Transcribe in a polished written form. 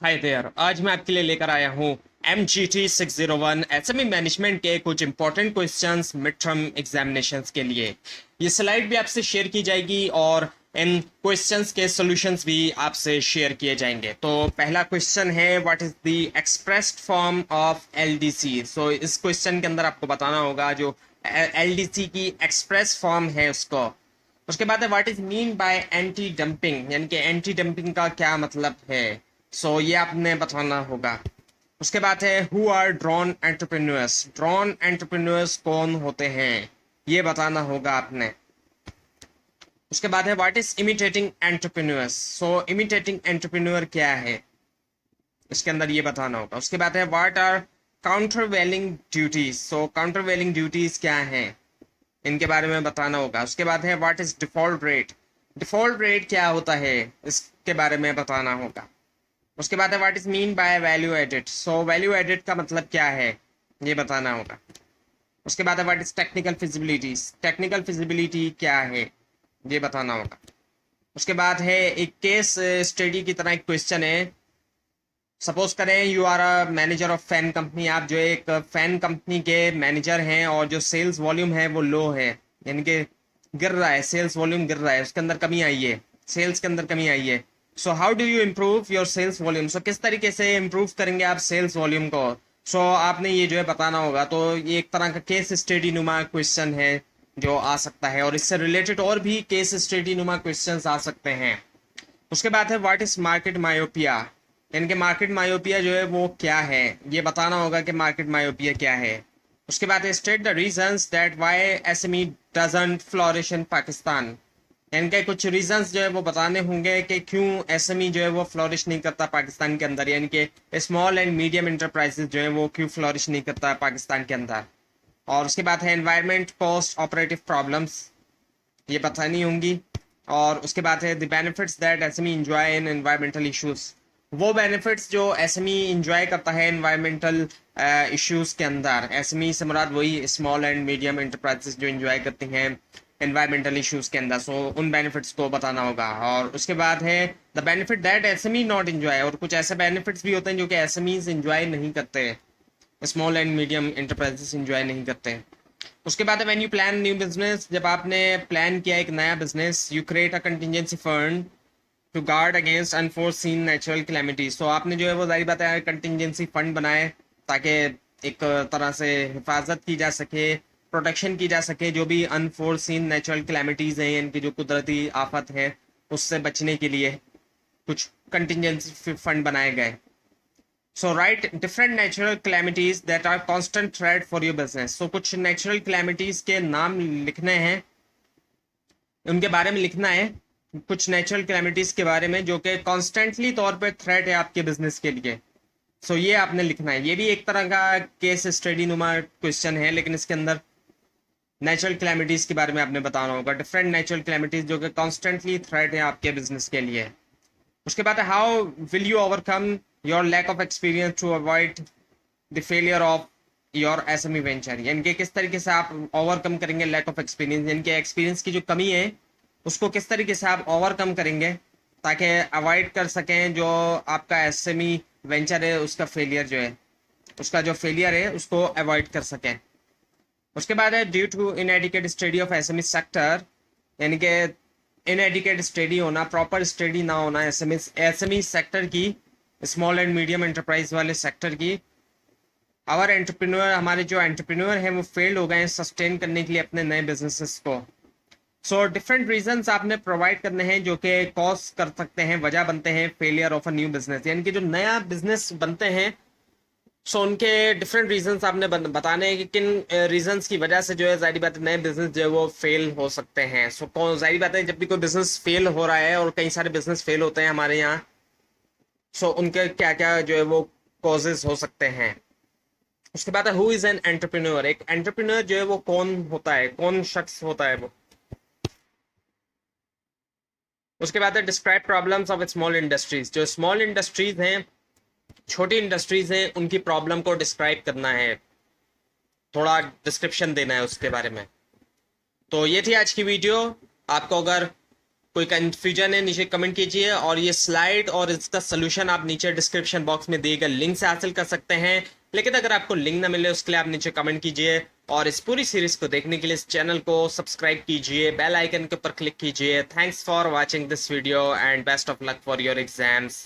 Hi there. आज मैं आपके लिए लेकर आया हूँ MGT 601 एसएमई मैनेजमेंट के कुछ important questions mid term examinations के लिए। ये स्लाइड भी आपसे शेयर की जाएगी और इन क्वेश्चंस के सॉल्यूशंस भी आपसे शेयर किए जाएंगे। तो पहला क्वेश्चन है, what is the expressed form of LDC. So इस क्वेश्चन के अंदर आपको बताना होगा जो एलडीसी की एक्सप्रेस फॉर्म है उसको। उसके बाद है, what is mean bye anti dumping, यानी कि एंटी डंपिंग का क्या मतलब है। ये आपने बताना होगा। उसके बाद है, who are drone entrepreneurs. Drone entrepreneurs कौन होते हैं, ये बताना होगा आपने। उसके बाद है, what is imitating entrepreneurs. Imitating entrepreneur क्या है, इसके अंदर ये बताना होगा। उसके बाद है, what are countervailing duties. Countervailing duties क्या है, इनके बारे में बताना होगा। उसके बाद है, what is default rate. Default rate क्या होता है, इसके बारे में बताना होगा। उसके बाद है, what is mean by value added. Value added का मतलब क्या है, ये बताना होगा। उसके बाद है, what is technical feasibilities. Technical feasibility क्या है, ये बताना होगा। उसके बाद है, एक केस स्टडी की तरह एक क्वेश्चन है। सपोज करें you are a manager of fan company. आप जो एक फैन कंपनी के मैनेजर हैं और जो सेल्स वॉल्यूम है वो लो है, यानी कि गिर रहा है, सेल्स वॉल्यूम गिर रहा है, उसके अंदर कमी आई है, सेल्स के अंदर कमी आई है। How do you improve your sales volume. किस तरीके से इम्प्रूव करेंगे आप सेल्स वॉल्यूम को। आपने ये जो है बताना होगा। तो ये एक तरह का केस स्टडी नुमा क्वेश्चन है जो आ सकता है, और इससे रिलेटेड और भी केस स्टडी नुमा क्वेश्चन आ सकते हैं। उसके बाद है, व्हाट इज मार्केट मायोपिया। यानी कि मार्केट मायोपिया जो है वो क्या है, ये बताना होगा कि मार्केट मायोपिया क्या है। उसके बाद है, state the reasons that why SME doesn't flourish in Pakistan. इनके कुछ रीजंस जो है वो बताने होंगे कि क्यों एसएमई जो है वो फ्लोरिश नहीं करता पाकिस्तान के अंदर, यानी कि स्मॉल एंड मीडियम इंटरप्राइजेस जो है वो क्यों फ्लोरिश नहीं करता पाकिस्तान के अंदर। और उसके बाद है, एनवायरमेंट कॉस्ट ऑपरेटिव प्रॉब्लम्स, ये बतानी होंगी। और उसके बाद है, the benefits that SME enjoy in environmental issues. वो बेनिफिट्स जो एसएमई एंजॉय करता है एनवायरमेंटल इश्यूज के अंदर। एसएमई से मुराद वही स्मॉल एंड मीडियम एंटरप्राइजेस जो एंजॉय करती हैं एनवायरमेंटल इश्यूज के अंदर। उन बेनिफिट्स को बताना होगा। और उसके बाद है, the benefit that SME not enjoy. और कुछ ऐसे बेनिफिट्स भी होते हैं जो कि एसएमईज एंजॉय नहीं करते, small and medium enterprises enjoy नहीं करते। उसके बाद है, when you plan new business. जब आपने प्लान किया एक नया business, you create a contingency fund to guard against unforeseen natural calamities. आपने जो है वो जारी बात है कंटिजेंसी फंड बनाए ताकि एक तरह से हिफाजत की जा सके, प्रोटेक्शन की जा सके जो भी अनफोर्सीन नेचुरल कैलेमिटीज हैं, इनकी जो कुदरती आफत है उससे बचने के लिए कुछ कंटिजेंसी फंड बनाए गए। Right different natural calamities that are constant threat for your business. कुछ नेचुरल कैलेमिटीज के नाम लिखने हैं, उनके बारे में लिखना है, कुछ नेचुरल कैलेमिटीज के बारे में जो कि कॉन्स्टेंटली तौर पे थ्रेट है आपके बिजनेस के लिए। ये आपने लिखना है। ये भी एक तरह का केस स्टडी नुमा क्वेश्चन है, लेकिन इसके अंदर नेचुरल कैलेमिटीज के बारे में आपने बताना होगा। डिफरेंट नेचुरल कैलेमिटीज जो कि कॉन्स्टेंटली थ्रेट है आपके बिजनेस के लिए। उसके बाद how will you overcome your lack of experience to avoid the failure of your SME venture. यानी कि किस तरीके से आप ओवरकम करेंगे लैक ऑफ एक्सपीरियंस, यानी कि एक्सपीरियंस की जो कमी है उसको किस तरीके से आप ओवरकम करेंगे ताकि अवॉइड कर सकें जो आपका एसएमई वेंचर है उसका फेलियर जो है, उसका जो फेलियर है उसको अवॉइड कर सकें। उसके बाद है, due to inadequate study of SME sector. यानी कि इनएडिक्वेट स्टडी होना, प्रॉपर स्टडी ना होना एसएमई सेक्टर की, स्मॉल एंड मीडियम एंटरप्राइज वाले सेक्टर की। आवर एंटरप्रेन्योर, हमारे जो एंटरप्रेन्योर हैं वो फेल्ड हो गए हैं सस्टेन करने के लिए अपने नए बिजनेसेस को। डिफरेंट रीजंस आपने प्रोवाइड करने हैं जो कि कॉज कर सकते हैं, वजह बनते हैं failure of a new business. यानी कि जो नया बिजनेस बनते हैं उनके डिफरेंट रीजंस आपने बताने हैं कि किन रीजंस की वजह से जो है जाहिर बात है नए बिजनेस जो है वो फेल हो सकते हैं। जाहिर बात है जब भी कोई बिजनेस फेल हो रहा है, और कई सारे बिजनेस फेल होते हैं हमारे यहाँ, उनके क्या क्या जो है वो कॉजेज हो सकते हैं। उसके बाद है, हु इज एन एंटरप्रेन्योर। एक एंटरप्रेन्योर जो है वो कौन होता है, कौन शख्स होता है वो। उसके बाद है, describe problems of small industries. जो स्मॉल इंडस्ट्रीज हैं, छोटी इंडस्ट्रीज हैं, उनकी प्रॉब्लम को डिस्क्राइब करना है, थोड़ा डिस्क्रिप्शन देना है उसके बारे में। ये थी आज की वीडियो। आपको अगर कोई कंफ्यूजन है नीचे कमेंट कीजिए, और ये स्लाइड और इसका सोल्यूशन आप नीचे डिस्क्रिप्शन बॉक्स में दिए गए लिंक से हासिल कर सकते हैं। लेकिन अगर आपको लिंक ना मिले उसके लिए आप नीचे कमेंट कीजिए, और इस पूरी सीरीज को देखने के लिए इस चैनल को सब्सक्राइब कीजिए, बेल आइकन के ऊपर क्लिक कीजिए। Thanks for watching this video and best of luck for your exams.